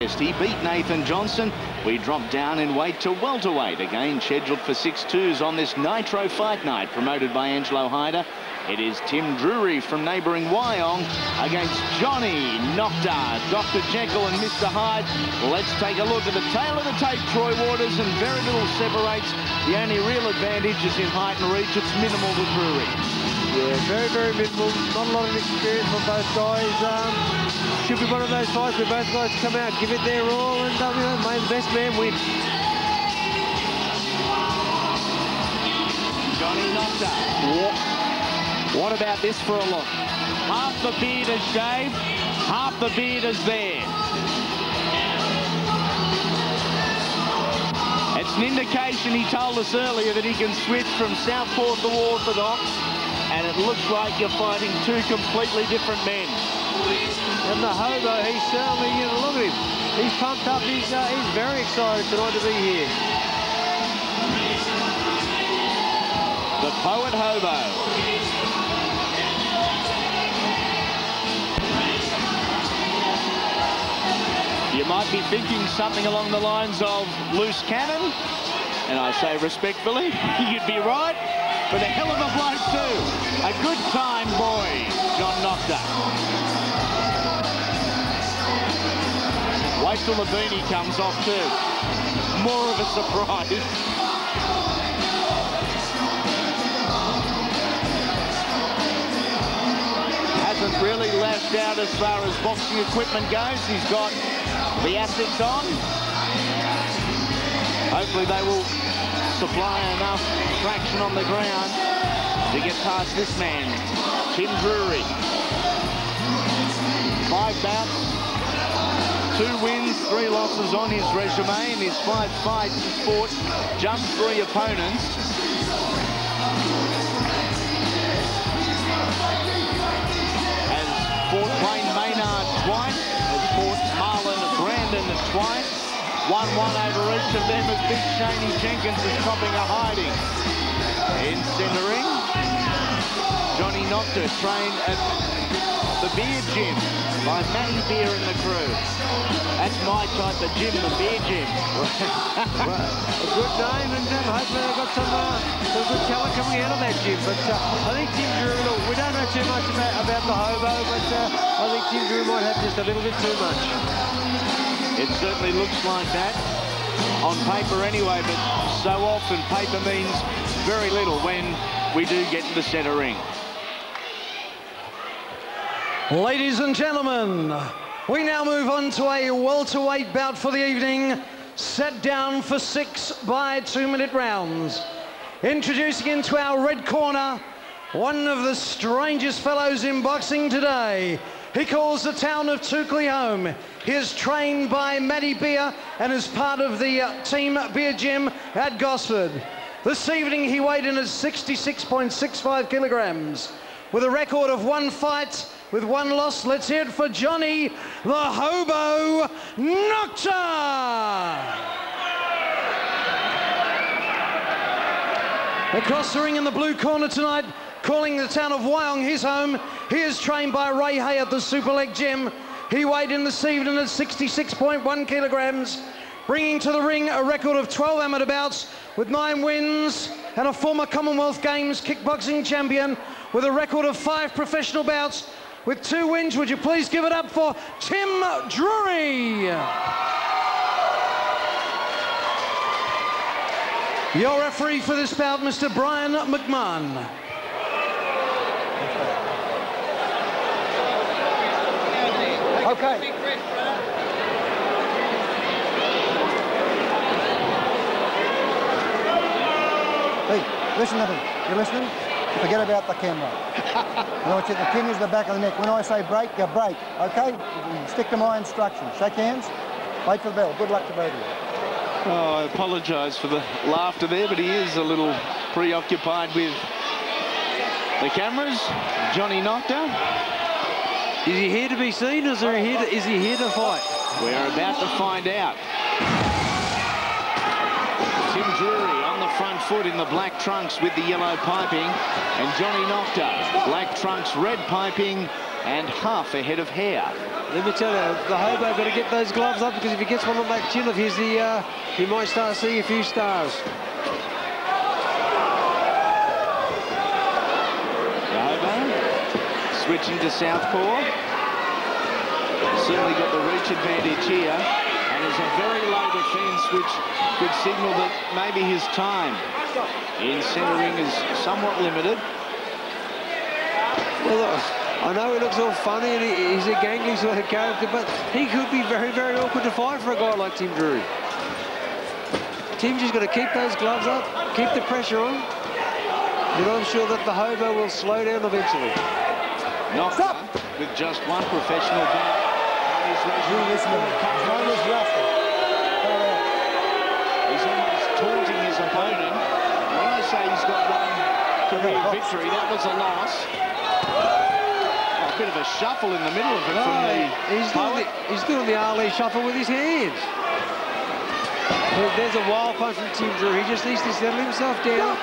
August. He beat Nathan Johnson. We dropped down in weight to welterweight, again scheduled for 6-2s on this Nitro Fight Night, promoted by Angelo Hyder. It is Tim Drury from neighbouring Wyong against Johnny Noctor, Dr. Jekyll and Mr. Hyde. Let's take a look at the tail of the tape, Troy Waters, and very little separates. The only real advantage is in height and reach. It's minimal to Drury. Yeah, very, very minimal. Not a lot of experience on both guys. Should be one of those fights where both guys come out, give it their all, and you know, may the best man win. Johnny Noctor. What about this for a look? Half the beard is shaved, half the beard is there. It's an indication, he told us earlier, that he can switch from southpaw to orthodox, and it looks like you're fighting two completely different men. And the Hobo, he's certainly, you know, look at him. He's pumped up, he's very excited tonight to be here. The poet Hobo. You might be thinking something along the lines of loose cannon, and I say respectfully, you'd be right, but a hell of a bloke too. A good time boy, John Noctor. Wait till the beanie comes off too. More of a surprise. Hasn't really lashed out as far as boxing equipment goes. He's got the assets on. Hopefully they will supply enough traction on the ground to get past this man, Tim Drury. 5 bouts, 2 wins, 3 losses on his resume. In his 5 fights, he's fought just 3 opponents. Has fought Wayne Maynard twice, has fought Marlon Brandon twice. 1-1 over each of them as Big Shaney Jenkins is copping a hiding. In centering, Johnny Noctor, trained at the Beer Gym by Matty Beer and the crew. That's my type of gym, the Beer Gym. Well, a good name, and hopefully they've got some good talent coming out of that gym. But I think Tim Drury, look, we don't know too much about the Hobo, but I think Tim Drury might have just a little bit too much. It certainly looks like that on paper anyway, but so often paper means very little when we do get to the centre ring. Ladies and gentlemen, we now move on to a welterweight bout for the evening, set down for 6 by 2-minute rounds. Introducing into our red corner, one of the strangest fellows in boxing today. He calls the town of Toukley home. He is trained by Matty Beer and is part of the Team Beer Gym at Gosford. This evening he weighed in at 66.65 kilograms. With a record of 1 fight with 1 loss, let's hear it for Johnny the Hobo Noctor. Across the ring in the blue corner tonight, calling the town of Wyong his home, he is trained by Ray Hay at the Super Leg Gym. He weighed in this evening at 66.1 kilograms, bringing to the ring a record of 12 amateur bouts with 9 wins, and a former Commonwealth Games kickboxing champion with a record of 5 professional bouts with 2 wins. Would you please give it up for Tim Drury? Your referee for this bout, Mr. Brian McMahon. Okay. Hey, listen to me. You listening? Forget about the camera. I want you to continue to the back of the neck. When I say break, you break. Okay? Stick to my instructions. Shake hands. Wait for the bell. Good luck to both of you. Oh, I apologise for the laughter there, but he is a little preoccupied with the cameras. Johnny Noctor. Is he here to be seen, or is he here to fight? We're about to find out. Tim Drury on the front foot in the black trunks with the yellow piping, and Johnny Noctor, black trunks, red piping and half a head of hair. Let me tell you, the Hobo got to get those gloves up, because if he gets one on that chin of his, he might start seeing a few stars. The Hobo switching to southpaw. Certainly got the reach advantage here, and is a very low defence, which could signal that maybe his time in centering is somewhat limited. Well, I know he looks all funny and he's a gangly sort of character, but he could be very, very awkward to fight for a guy like Tim Drury. Tim's just got to keep those gloves up, keep the pressure on, and I'm sure that the Hobo will slow down eventually. Noctor with just one professional bout. He's almost taunting his opponent. When I say he's got one career victory, that was a loss. A bit of a shuffle in the middle of it from the he's doing the Ali shuffle with his hands. Well, there's a wild punch from Tim Drury. He just needs to settle himself down,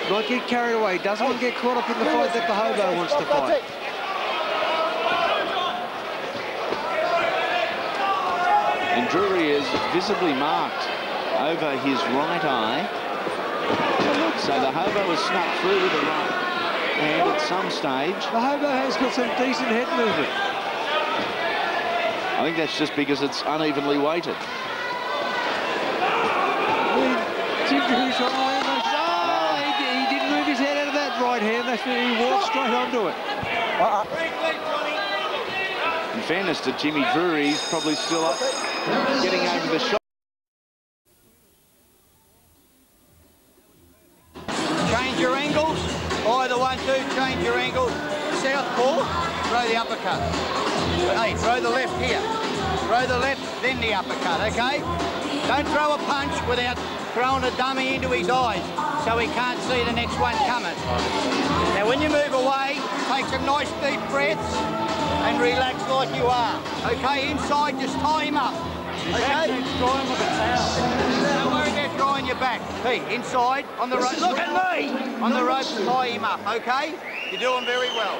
not get carried away. Doesn't want to get caught up in the fight that the Hobo wants to fight. And Drury is visibly marked over his right eye. So the Hobo was snuck through with the right hand at some stage. The Hobo has got some decent head movement. I think that's just because it's unevenly weighted. Tim Drury shot away. He didn't move his head out of that right hand. He walked straight onto it. In fairness to Jimmy Drury, he's probably still up getting over the shot. Change your angles. Either 1, 2, change your angles. Southpaw, throw the uppercut. Hey, throw the left here. Throw the left, then the uppercut, okay? Don't throw a punch without throwing a dummy into his eyes so he can't see the next one coming. Now, when you move away, take some nice deep breaths and relax like you are. Okay, inside, just tie him up. Okay? Don't worry about drying your back. Pete, inside, on the rope. Look at me! On the rope, tie him up, okay? You're doing very well.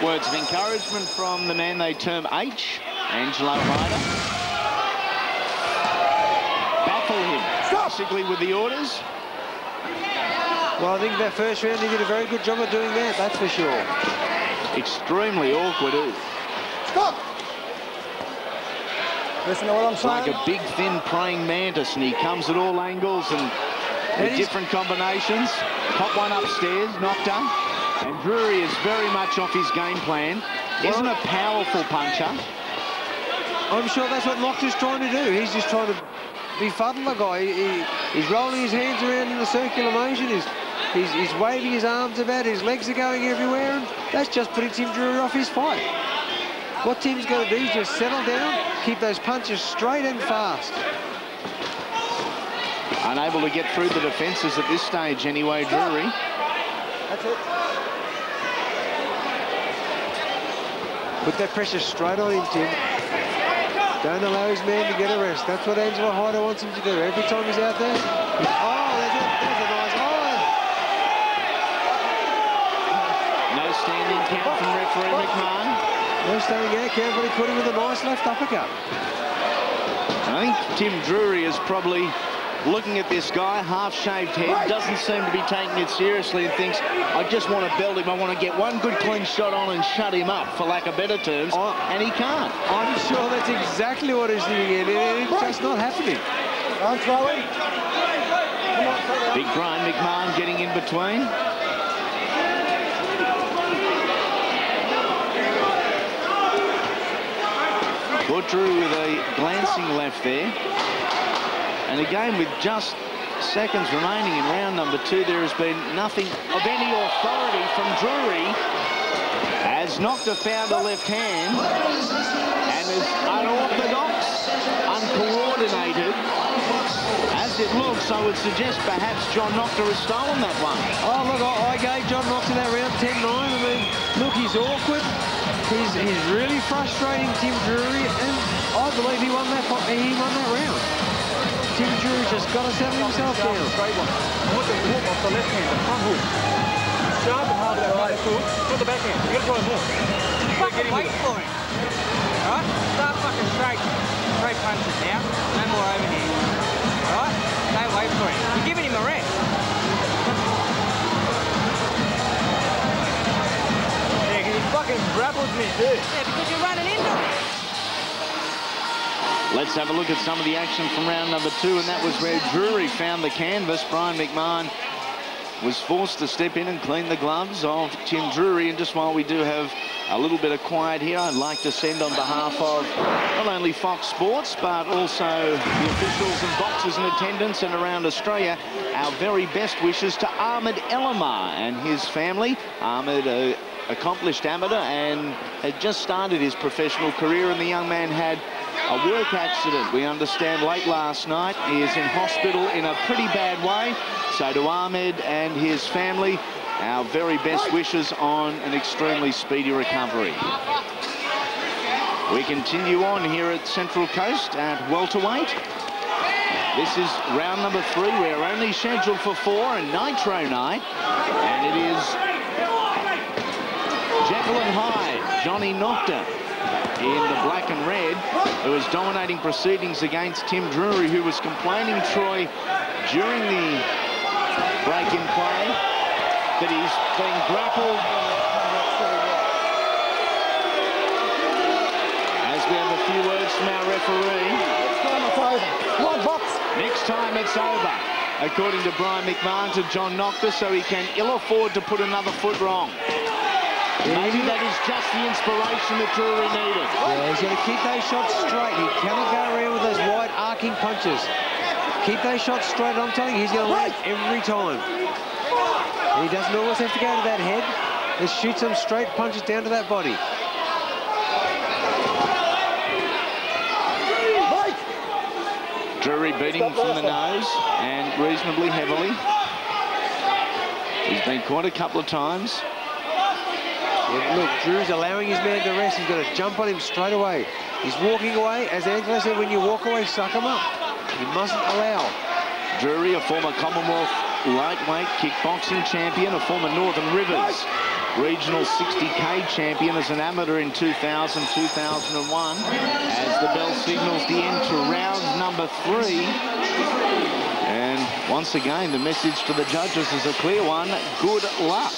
Words of encouragement from the man they term H, Angelo Hyder. Baffle him, basically, with the orders. Well, I think that first round he did a very good job of doing that, that's for sure. Extremely awkward. Stop! Listen to what I'm It's saying. like a big, thin praying mantis, and he comes at all angles and with different combinations. Pop one upstairs, Noctor. And Drury is very much off his game plan. Isn't a powerful puncher. I'm sure that's what Noctor's trying to do. He's just trying to befuddle the guy. He's rolling his hands around in a circular motion. He's waving his arms about. His legs are going everywhere. And that's just putting Tim Drury off his fight. What Tim's got to do is just settle down, keep those punches straight and fast. Unable to get through the defences at this stage anyway, Drury. That's it. Put that pressure straight on him, Tim. Don't allow his man to get a rest. That's what Angelo Hyder wants him to do. Every time he's out there. Oh, there's a nice. No standing count from referee McMahon. No standing out count, but he put him with a nice left uppercut. I think Tim Drury is probably looking at this guy, half-shaved head, doesn't seem to be taking it seriously and thinks, I just want to belt him, I want to get one good clean shot on and shut him up, for lack of better terms, and he can't. I'm sure that's exactly what he's doing, and it's just not happening. I'm throwing. Big Brian McMahon getting in between. Caught Drew with a glancing left there. And again, with just seconds remaining in round number 2, there has been nothing of any authority from Drury, as Noctor found a left hand and is unorthodox, uncoordinated. As it looks, I would suggest perhaps John Noctor has stolen that one. Oh, look, I gave John Noctor that round 10-9. I mean, look, he's awkward. He's really frustrating Tim Drury, and I believe he won that round. Tim Drury just got to settle himself down. Straight one. Put the hook off the left hand, the front hook. Sharp and hard with that right cool. Not the backhand. You gotta try more. Fucking wait for him. Alright? Start fucking straight punches now. No more overhand. Alright? Don't wait for him. You're giving him a rest. Yeah, because he fucking grappled me too. Yeah, because you're running into him. Let's have a look at some of the action from round number 2, and that was where Drury found the canvas. Brian McMahon was forced to step in and clean the gloves of Tim Drury. And just while we do have a little bit of quiet here, I'd like to send on behalf of not only Fox Sports, but also the officials and boxers in attendance and around Australia, our very best wishes to Ahmed Elamar and his family. Ahmed, an accomplished amateur, and had just started his professional career, and the young man had a work accident, we understand, late last night. He is in hospital in a pretty bad way. So to Ahmed and his family, our very best wishes on an extremely speedy recovery. We continue on here at Central Coast at welterweight. This is round number 3. We're only scheduled for 4, and Nitro night. And it is Jekyll and Hyde, Johnny Noctor, in the black and red, who is dominating proceedings against Tim Drury, who was complaining, Troy, during the break in play, that he's being grappled. As we have a few words from our referee. Next time it's over. Come on, box. Next time it's over, according to Brian McMahon, to John Noctor, so he can ill afford to put another foot wrong. Maybe that is just the inspiration that Drury needed. Yeah, he's got to keep those shots straight. He cannot go around with those wide arcing punches. Keep those shots straight. I'm telling you, he's going to land every time. And he doesn't always have to go to that head. Just shoot some straight punches down to that body. Drury beating from the nose, and reasonably heavily. He's been caught a couple of times. Yeah, look, Drew's allowing his man to rest. He's got to jump on him straight away. He's walking away. As Angela said, when you walk away, suck him up. You mustn't allow. Drury, a former Commonwealth lightweight kickboxing champion, a former Northern Rivers regional 60K champion as an amateur in 2000, 2001. As the bell signals the end to round number 3. And once again, the message to the judges is a clear one. Good luck.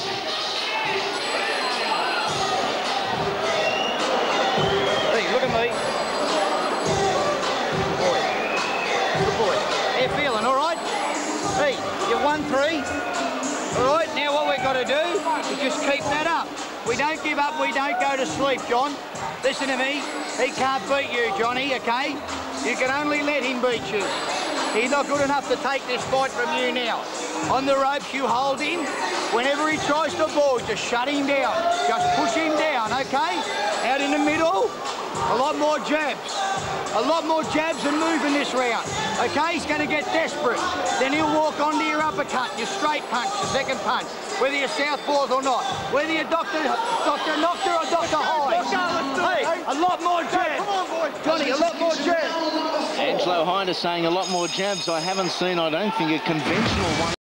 Look at me. Good boy. How you feeling, all right? Hey, you won 3. All right, now what we've got to do is just keep that up. We don't give up, we don't go to sleep, John. Listen to me. He can't beat you, Johnny, okay? You can only let him beat you. He's not good enough to take this fight from you now. On the ropes, you hold him. Whenever he tries to ball, just shut him down. Just push him down, okay? Out in the middle, a lot more jabs. A lot more jabs and move in this round. Okay, he's going to get desperate. Then he'll walk onto your uppercut, your straight punch, your second punch, whether you're southpaws or not. Whether you're Dr. Noctor or Dr. Hyde. Hey, a lot more jabs. Come on, boy. Johnny, a lot more jabs. Angelo Hyde is saying a lot more jabs. I haven't seen, I don't think, a conventional one.